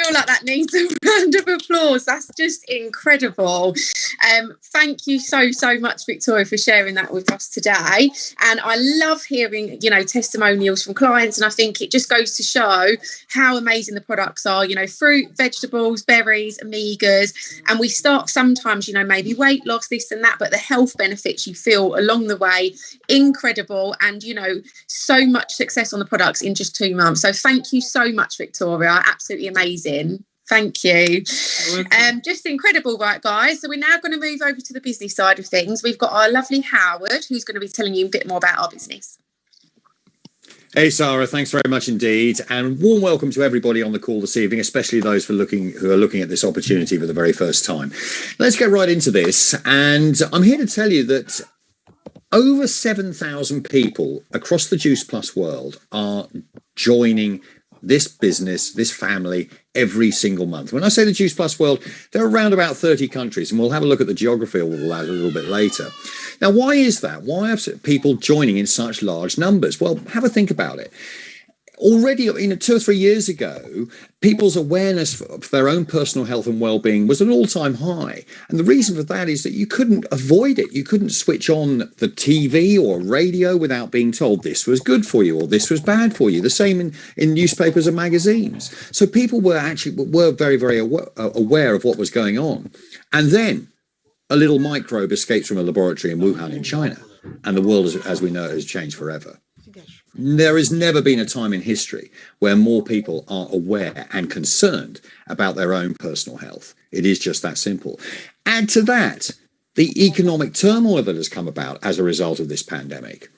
feel like that needs a round of applause. That's just incredible. Thank you so much, Victoria, for sharing that with us today. And I love hearing, testimonials from clients. And I think it just goes to show how amazing the products are, fruit, vegetables, berries, omegas. And we start sometimes, maybe weight loss, this and that, but the health benefits you feel along the way, incredible. And, so much success on the products in just 2 months. So thank you so much, Victoria. Absolutely amazing. Thank you. Just incredible, right, guys? So we're now going to move over to the business side of things. We've got our lovely Howard, who's going to be telling you a bit more about our business. Hey, Sarah, thanks very much indeed. And warm welcome to everybody on the call this evening, especially those who are looking at this opportunity for the very first time. Let's get right into this. And I'm here to tell you that over 7,000 people across the Juice Plus world are joining this business, this family, every single month. When I say the Juice Plus world, there are around about 30 countries, and we'll have a look at the geography of all that a little bit later. Now, why is that? Why are people joining in such large numbers? Well, have a think about it. Already, 2 or 3 years ago, people's awareness for their own personal health and well-being was at an all-time high. And the reason for that is that you couldn't avoid it. You couldn't switch on the TV or radio without being told this was good for you or this was bad for you. The same in newspapers and magazines. So people were very, very aware of what was going on. And then a little microbe escapes from a laboratory in Wuhan in China. And the world, as we know it, has changed forever. There has never been a time in history where more people are aware and concerned about their own personal health. It is just that simple. Add to that the economic turmoil that has come about as a result of this pandemic.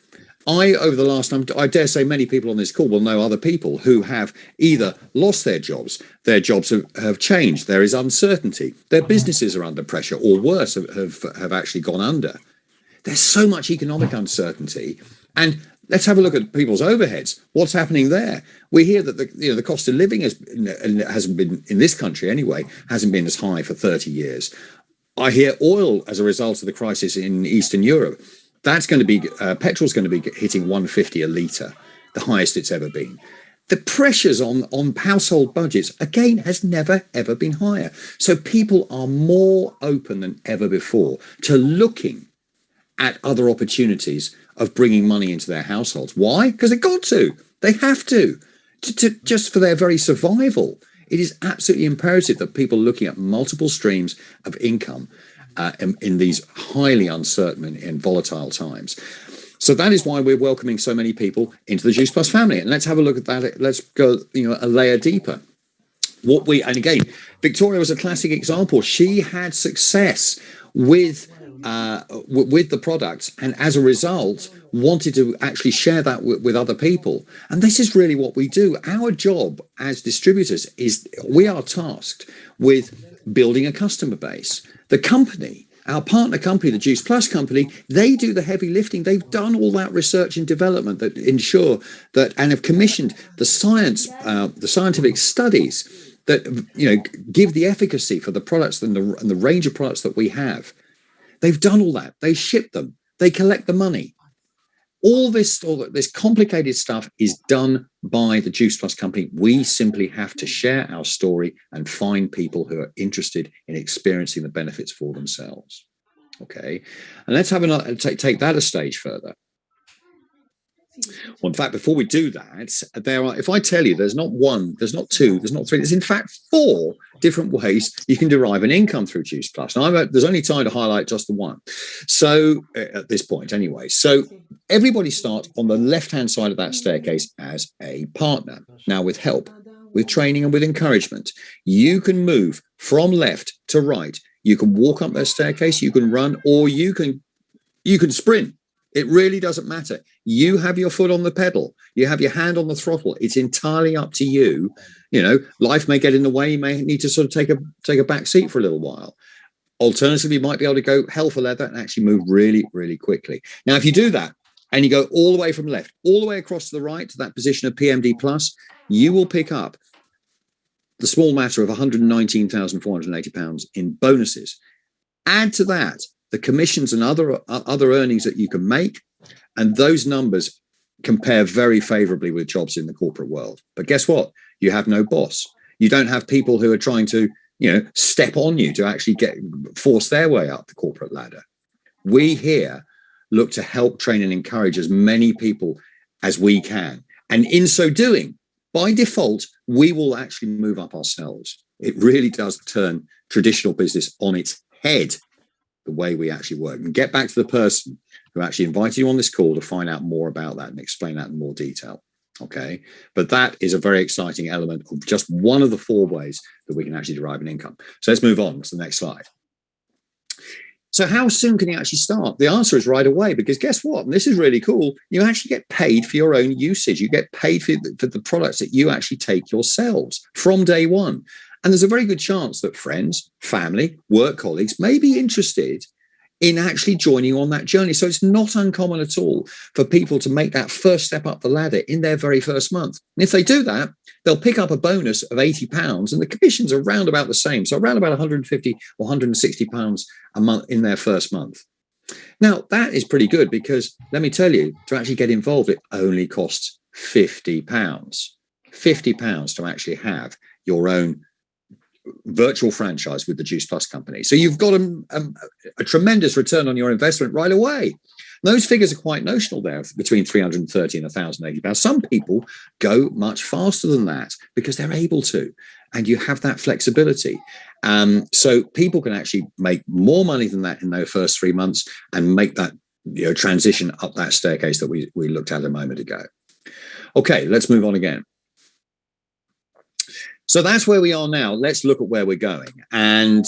Over the last time, I dare say many people on this call will know other people who have either lost their jobs have changed, there is uncertainty, their businesses are under pressure, or worse, have actually gone under. There's so much economic uncertainty. And let's have a look at people's overheads. What's happening there? We hear that the cost of living hasn't been, in this country anyway, hasn't been as high for 30 years. I hear oil, as a result of the crisis in Eastern Europe, that's going to be, petrol's going to be hitting 150 a litre, the highest it's ever been. The pressures on household budgets, again, has never, ever been higher. So people are more open than ever before to looking at other opportunities of bringing money into their households. Why? Because they've got to. They have to just for their very survival. It is absolutely imperative that people looking at multiple streams of income in these highly uncertain and volatile times. So that is why we're welcoming so many people into the Juice Plus family. And let's have a look at that. Let's go, a layer deeper. And again, Victoria was a classic example. She had success with the products, and as a result wanted to actually share that with other people. And this is really what we do. Our job as distributors is we are tasked with building a customer base. The company, our partner company, the Juice Plus company, they do the heavy lifting. They've done all that research and development that ensure that, and have commissioned the scientific studies that give the efficacy for the products and the range of products that we have. They've done all that. They ship them. They collect the money. All this complicated stuff is done by the Juice Plus company. We simply have to share our story and find people who are interested in experiencing the benefits for themselves. Okay, and let's have take that a stage further. Well, in fact, before we do that, if I tell you there's not one, there's not two, there's not three, there's in fact 4 different ways you can derive an income through Juice Plus. Now, there's only time to highlight just the one. So at this point anyway, so everybody starts on the left-hand side of that staircase as a partner. Now, with help, with training and with encouragement, you can move from left to right. You can walk up that staircase, you can run, or you can sprint. It really doesn't matter. You have your foot on the pedal. You have your hand on the throttle. It's entirely up to you. Life may get in the way. You may need to sort of take a back seat for a little while. Alternatively, you might be able to go hell for leather and actually move really, really quickly. Now, if you do that and you go all the way from left, all the way across to the right to that position of PMD plus, you will pick up the small matter of £119,480 in bonuses. Add to that the commissions and other earnings that you can make, and those numbers compare very favorably with jobs in the corporate world. But guess what? You have no boss. You don't have people who are trying to, step on you to actually force their way up the corporate ladder. We here look to help train and encourage as many people as we can. And in so doing, by default, we will actually move up ourselves. It really does turn traditional business on its head, the way we actually work. And get back to the person who actually invited you on this call to find out more about that and explain that in more detail. Okay, but that is a very exciting element of just one of the 4 ways that we can actually derive an income. So let's move on to the next slide. So how soon can you actually start? The answer is right away, because guess what? And this is really cool. You actually get paid for your own usage. You get paid for the products that you actually take yourselves from day one. And there's a very good chance that friends, family, work colleagues may be interested in actually joining you on that journey. So it's not uncommon at all for people to make that first step up the ladder in their very first month. And if they do that, they'll pick up a bonus of £80, and the commissions are around about the same. So around about £150 or £160 a month in their first month. Now, that is pretty good, because let me tell you, to actually get involved, it only costs £50. £50 to actually have your own virtual franchise with the Juice Plus company. So you've got a tremendous return on your investment right away. Those figures are quite notional there, between £330 and £1,080. Some people go much faster than that because they're able to, and you have that flexibility. So people can actually make more money than that in their first 3 months and make that transition up that staircase that we looked at a moment ago. Okay, let's move on again. So that's where we are now. Let's look at where we're going. And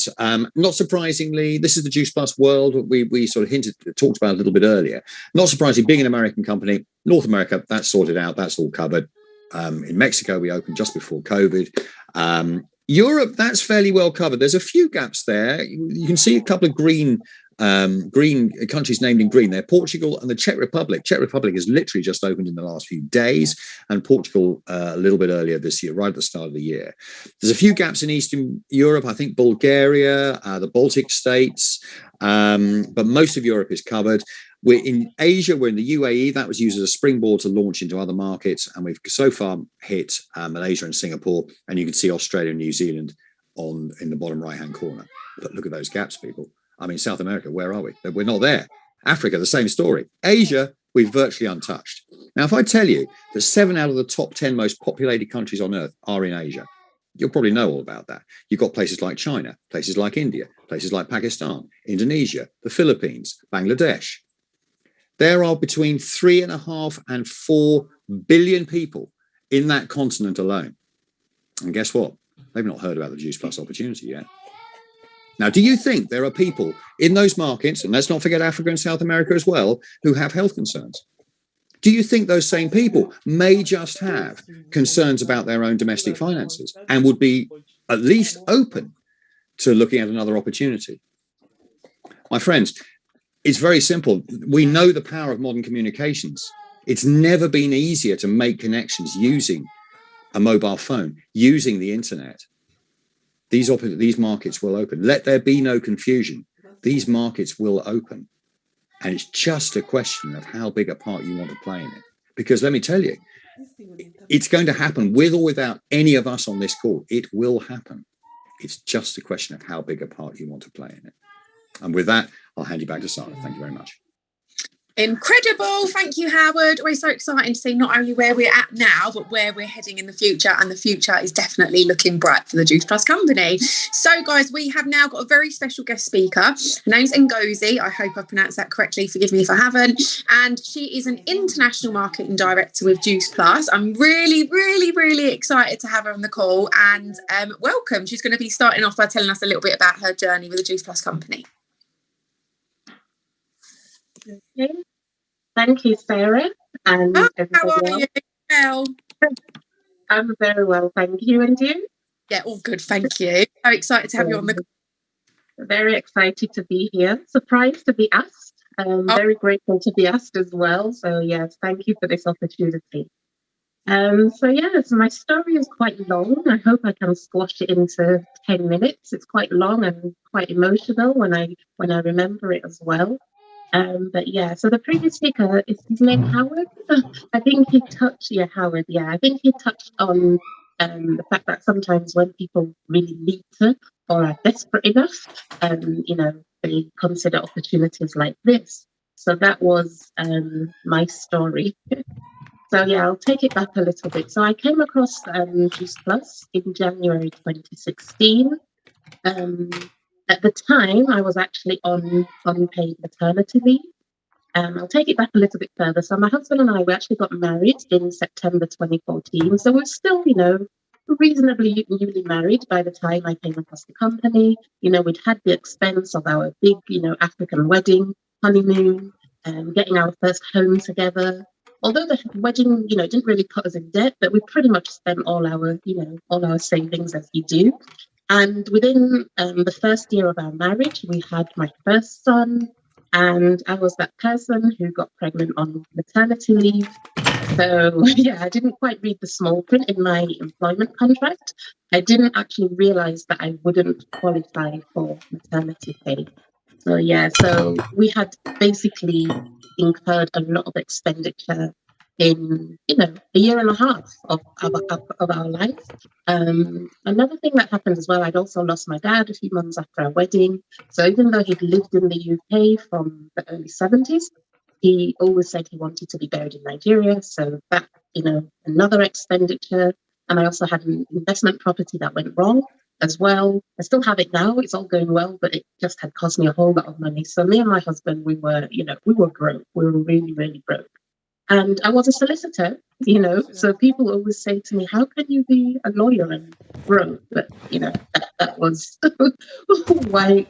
not surprisingly, this is the Juice Plus world. We sort of talked about a little bit earlier. Not surprisingly, being an American company, North America, that's sorted out. That's all covered. In Mexico, we opened just before COVID. Europe, that's fairly well covered. There's a few gaps there. You can see a couple of green countries named in green there: Portugal and the Czech Republic. Czech Republic has literally just opened in the last few days, and Portugal a little bit earlier this year, right at the start of the year. There's a few gaps in Eastern Europe. I think Bulgaria, the Baltic states, but most of Europe is covered. We're in Asia, we're in the UAE. That was used as a springboard to launch into other markets, and we've so far hit Malaysia and Singapore, and you can see Australia and New Zealand in the bottom right-hand corner. But look at those gaps, people. I mean, South America, where are we? We're not there. Africa, the same story. Asia, we're virtually untouched. Now, if I tell you that 7 out of the top 10 most populated countries on earth are in Asia, you'll probably know all about that. You've got places like China, places like India, places like Pakistan, Indonesia, the Philippines, Bangladesh. There are between 3.5 and 4 billion people in that continent alone. And guess what? They've not heard about the Juice Plus opportunity yet. Now, do you think there are people in those markets, and let's not forget Africa and South America as well, who have health concerns? Do you think those same people may just have concerns about their own domestic finances and would be at least open to looking at another opportunity? My friends, it's very simple. We know the power of modern communications. It's never been easier to make connections using a mobile phone, using the internet. These markets will open. Let there be no confusion. These markets will open. And it's just a question of how big a part you want to play in it. Because let me tell you, it's going to happen with or without any of us on this call. It will happen. It's just a question of how big a part you want to play in it. And with that, I'll hand you back to Sarah. Thank you very much. Incredible. Thank you, Howard. We're so excited to see not only where we're at now, but where we're heading in the future. And the future is definitely looking bright for the Juice Plus company. So, guys, we have now got a very special guest speaker. Her name's Ngozi. I hope I pronounced that correctly. Forgive me if I haven't. And she is an international marketing director with Juice Plus. I'm really, really, really excited to have her on the call. And welcome. She's going to be starting off by telling us a little bit about her journey with the Juice Plus company. Okay. Thank you, Sarah, and how are you? Well, I'm very well, thank you. And you? Yeah, all good, thank you. So excited to have you on the call. Very excited to be here. Surprised to be asked. Very grateful to be asked as well. So yes, thank you for this opportunity. So my story is quite long. I hope I can squash it into 10 minutes. It's quite long and quite emotional when I remember it as well. So the previous speaker, is his name Howard? I think he touched, Howard, I think he touched on The fact that sometimes when people really need to or are desperate enough, they consider opportunities like this. So that was my story. So yeah, I'll take it back a little bit. So I came across Juice Plus in January 2016. At the time, I was actually on unpaid maternity leave. I'll take it back a little bit further. So my husband and I, we actually got married in September 2014. So we're still, reasonably newly married by the time I came across the company. We'd had the expense of our big, African wedding, honeymoon, getting our first home together. Although the wedding, didn't really put us in debt, but we pretty much spent all our savings as you do. And within the first year of our marriage, we had my first son, and I was that person who got pregnant on maternity leave. So yeah, I didn't quite read the small print in my employment contract. I didn't actually realize that I wouldn't qualify for maternity pay. So yeah, so we had basically incurred a lot of expenditure in, a year and a half of our life. Another thing that happened as well, I'd also lost my dad a few months after our wedding. So even though he'd lived in the UK from the early 70s, he always said he wanted to be buried in Nigeria. So that, another expenditure. And I also had an investment property that went wrong as well. I still have it now. It's all going well, but it just had cost me a whole lot of money. So me and my husband, we were broke. We were really, really broke. And I was a solicitor, so people always say to me, how can you be a lawyer and broke? But, that was why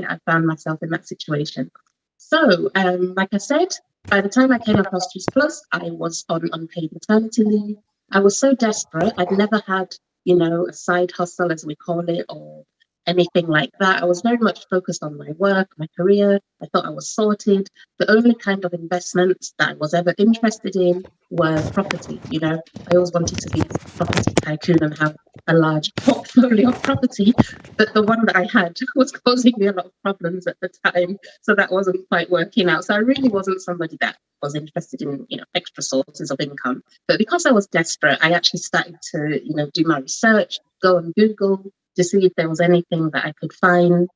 I found myself in that situation. So, like I said, by the time I came across Juice Plus, I was on unpaid maternity leave. I was so desperate. I'd never had, a side hustle, as we call it, or anything like that. I was very much focused on my work, my career. I thought I was sorted. The only kind of investments that I was ever interested in were property. I always wanted to be a property tycoon and have a large portfolio of property, but the one that I had was causing me a lot of problems at the time. So that wasn't quite working out. So I really wasn't somebody that was interested in, extra sources of income. But because I was desperate, I actually started to, do my research, go on Google to see if there was anything that I could find.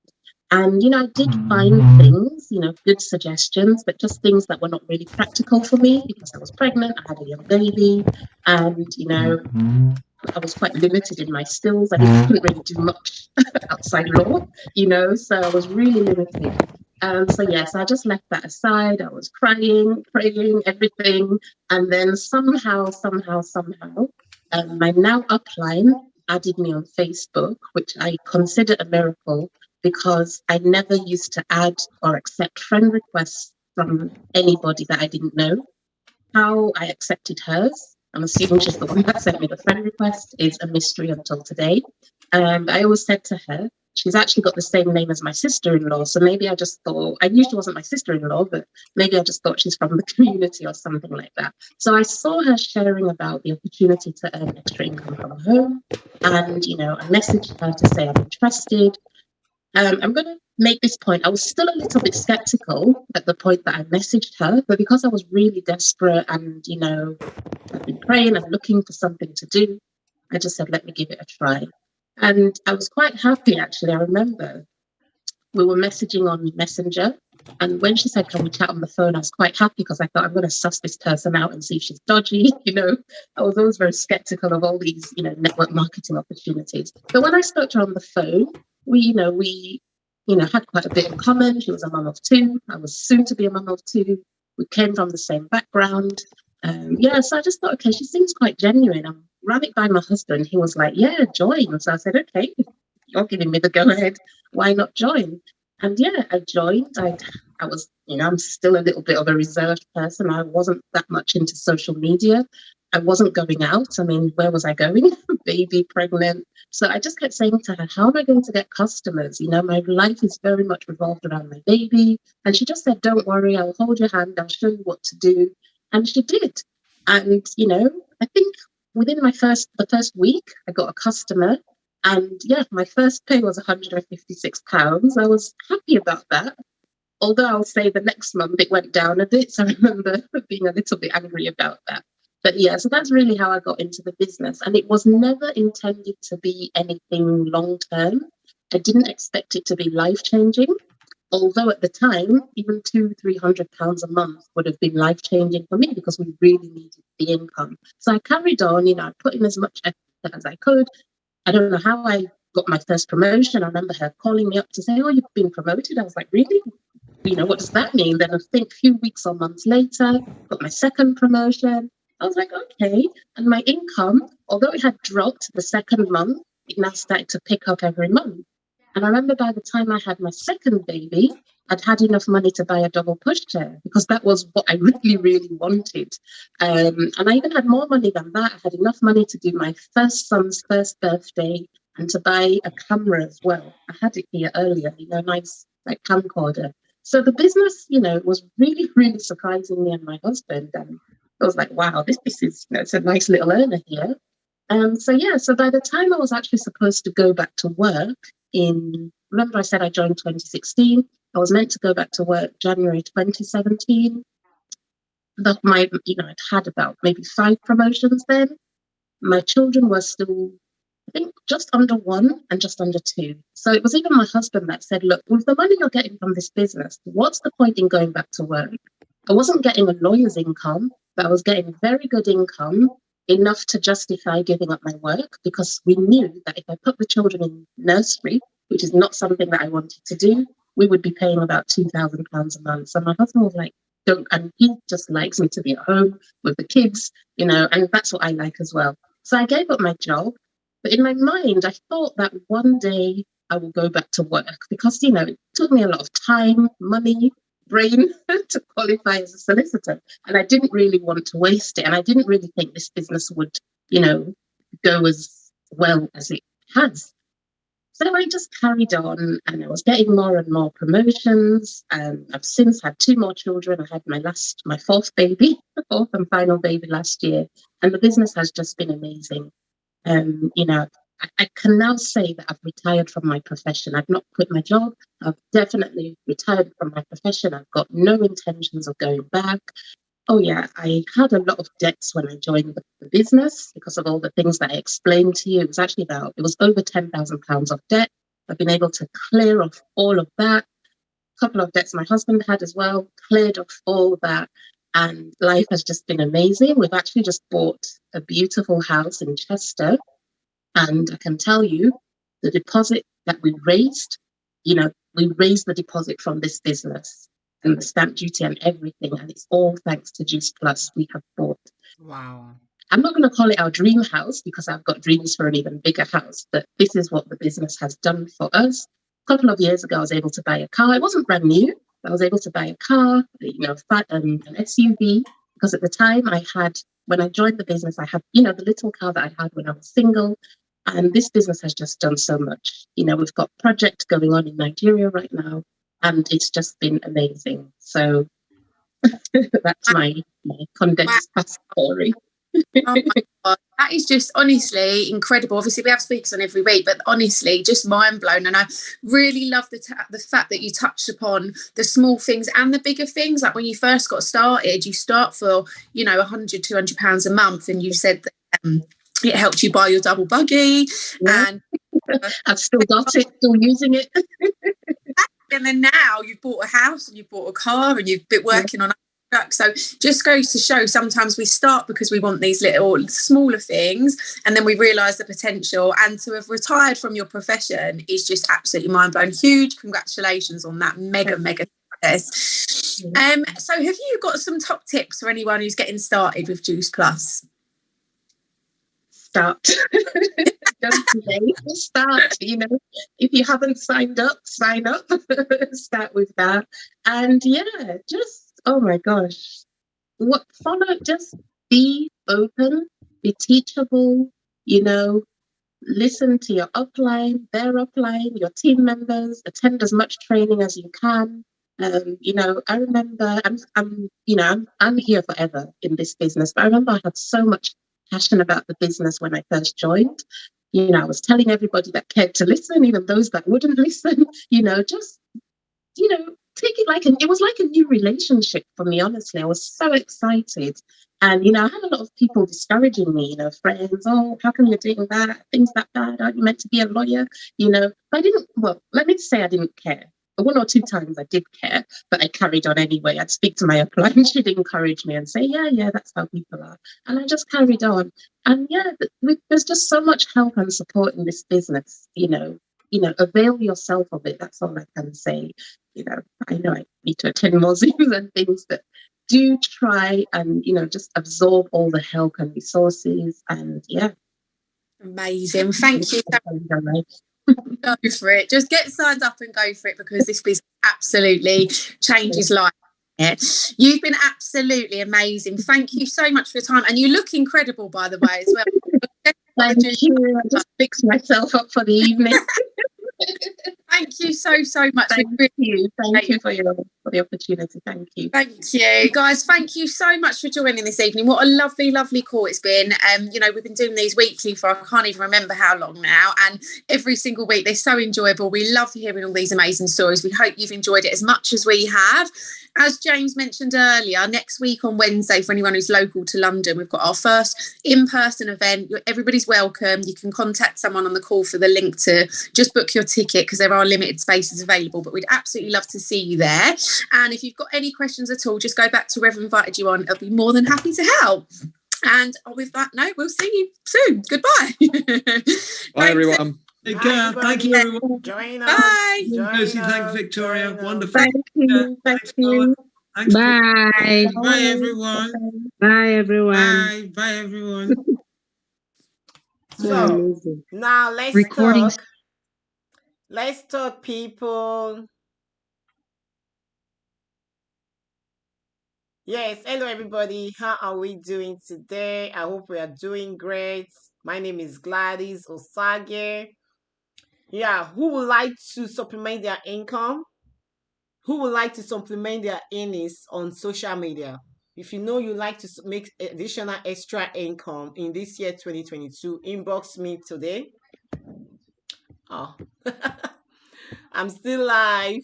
And, I did find things, good suggestions, but just things that were not really practical for me because I was pregnant, I had a young baby, and, I was quite limited in my skills. I couldn't really do much outside law, so I was really limited. So I just left that aside. I was crying, praying, everything. And then somehow, my now upline added me on Facebook, which I consider a miracle because I never used to add or accept friend requests from anybody that I didn't know. How I accepted hers, I'm assuming she's the one that sent me the friend request, is a mystery until today. I always said to her, she's actually got the same name as my sister-in-law. So maybe I just thought, I knew she wasn't my sister-in-law, but maybe I just thought she's from the community or something like that. So I saw her sharing about the opportunity to earn extra income from home. And, I messaged her to say I'm interested. I'm going to make this point. I was still a little bit skeptical at the point that I messaged her, but because I was really desperate and, I've been praying and looking for something to do, I just said, let me give it a try. And I was quite happy, actually. I remember we were messaging on Messenger. And when she said, can we chat on the phone, I was quite happy because I thought I'm going to suss this person out and see if she's dodgy. I was always very skeptical of all these, network marketing opportunities. But when I spoke to her on the phone, we had quite a bit in common. She was a mum of two. I was soon to be a mum of two. We came from the same background. So I just thought, okay, she seems quite genuine. I ran it by my husband. He was like, yeah, join. So I said, okay, you're giving me the go ahead. Why not join? And yeah, I joined. I was, I'm still a little bit of a reserved person. I wasn't that much into social media. I wasn't going out. I mean, where was I going? Baby, pregnant. So I just kept saying to her, how am I going to get customers? My life is very much revolved around my baby. And she just said, don't worry, I'll hold your hand. I'll show you what to do. And she did. And, I think within the first week, I got a customer. And yeah, my first pay was £156. I was happy about that. Although I'll say the next month it went down a bit. So I remember being a little bit angry about that. But yeah, so that's really how I got into the business. And it was never intended to be anything long term. I didn't expect it to be life changing. Although at the time, even £200-300 a month would have been life changing for me because we really needed the income. So I carried on, I put in as much effort as I could. I don't know how I got my first promotion. I remember her calling me up to say, "Oh, you've been promoted." I was like, "Really? What does that mean?" Then I think a few weeks or months later, got my second promotion. I was like, okay. And my income, although it had dropped the second month, it now started to pick up every month. And I remember by the time I had my second baby, I'd had enough money to buy a double pushchair because that was what I really, really wanted. And I even had more money than that. I had enough money to do my first son's first birthday and to buy a camera as well. I had it here earlier, a nice like camcorder. So the business, was really, really surprising me and my husband. And I was like, wow, this is, it's a nice little earner here. So by the time I was actually supposed to go back to work remember I said I joined 2016. I was meant to go back to work January 2017. I'd had about maybe 5 promotions then. My children were still, I think, just under 1 and just under 2. So it was even my husband that said, look, with the money you're getting from this business, what's the point in going back to work? I wasn't getting a lawyer's income, but I was getting very good income, enough to justify giving up my work, because we knew that if I put the children in nursery, which is not something that I wanted to do, we would be paying about £2,000 a month. So my husband was like, don't, and he just likes me to be at home with the kids, and that's what I like as well. So I gave up my job, but in my mind, I thought that one day I will go back to work because, it took me a lot of time, money, brain to qualify as a solicitor. And I didn't really want to waste it. And I didn't really think this business would, go as well as it has. So I just carried on and I was getting more and more promotions. I've since had 2 more children. I had my fourth baby, the fourth and final baby last year. And the business has just been amazing. I can now say that I've retired from my profession. I've not quit my job. I've definitely retired from my profession. I've got no intentions of going back. Oh, yeah, I had a lot of debts when I joined the business because of all the things that I explained to you. It was over £10,000 of debt. I've been able to clear off all of that. A couple of debts my husband had as well, cleared off all that. And life has just been amazing. We've actually just bought a beautiful house in Chester. And I can tell you, the deposit that we raised, we raised the deposit from this business and the stamp duty and everything. And it's all thanks to Juice Plus we have bought. Wow. I'm not going to call it our dream house because I've got dreams for an even bigger house. But this is what the business has done for us. A couple of years ago, I was able to buy a car. It wasn't brand new. But I was able to buy a car, an SUV, because at the time when I joined the business, I had, the little car that I had when I was single. And this business has just done so much. We've got projects going on in Nigeria right now, and it's just been amazing. So that's my condensed story. Oh my God, that is just honestly incredible. Obviously, we have speakers on every week, but honestly, just mind blown. And I really love the fact that you touched upon the small things and the bigger things. Like when you first got started, you start for, £100-200 a month, and you said that it helped you buy your double buggy. Yeah. And I've still got it, still using it. And then now you've bought a house and you've bought a car and you've been working on products. So just goes to show sometimes we start because we want these little smaller things, and then we realise the potential. And to have retired from your profession is just absolutely mind-blowing. Huge congratulations on that mega success. So have you got some top tips for anyone who's getting started with Juice Plus? Start. Don't delay. Start. If you haven't signed up, sign up. Start with that. And oh my gosh, just be open, be teachable, listen to your upline, their upline, your team members, attend as much training as you can. I remember I'm here forever in this business, but I remember I had so much passion about the business when I first joined. I was telling everybody that cared to listen, even those that wouldn't listen, take it like it was like a new relationship for me, honestly. I was so excited. And, I had a lot of people discouraging me, friends, oh, how come you're doing that? Things that bad. Aren't you meant to be a lawyer? But I didn't, well, let me say I didn't care. One or two times I did care, but I carried on anyway. I'd speak to my upline, she'd encourage me and say, yeah, that's how people are. And I just carried on. And there's just so much help and support in this business, avail yourself of it. That's all I can say. I know I need to attend more Zooms and things, but do try and, just absorb all the help and resources. And amazing. Thank you. Go for it. Just get signed up and go for it, because this business absolutely changes life. You've been absolutely amazing. Thank you so much for your time. And you look incredible, by the way, as well. Thank you. I just fixed myself up for the evening. Thank you so much. Thank you for the opportunity. Thank you. Thank you, guys. Thank you so much for joining this evening. What a lovely call it's been. We've been doing these weekly for, I can't even remember how long now, and every single week they're so enjoyable. We love hearing all these amazing stories. We hope you've enjoyed it as much as we have. As James mentioned earlier, next week on Wednesday, for anyone who's local to London, we've got our first in-person event. Everybody's welcome. You can contact someone on the call for the link to just book your ticket, because there are limited spaces available, but we'd absolutely love to see you there. And if you've got any questions at all, just go back to whoever invited you on. I'll be more than happy to help. And with that note, we'll see you soon. Goodbye. Bye, everyone. Take care. Thank you, everyone. Join us. Bye. Lucy, thanks, Victoria. Wonderful. Thank you. Thanks, Thanks, Bye. Bye, everyone. Bye, everyone. Bye, everyone. So now let's Recording. talk. Let's talk, people. Yes, hello everybody. How are we doing today? I hope we are doing great. My name is Gladys Osage. Yeah, who would like to supplement their income? Who would like to supplement their earnings on social media? If you know you like to make additional extra income in this year 2022, inbox me today. Oh, I'm still live.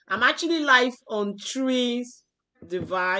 I'm actually live on 3 devices.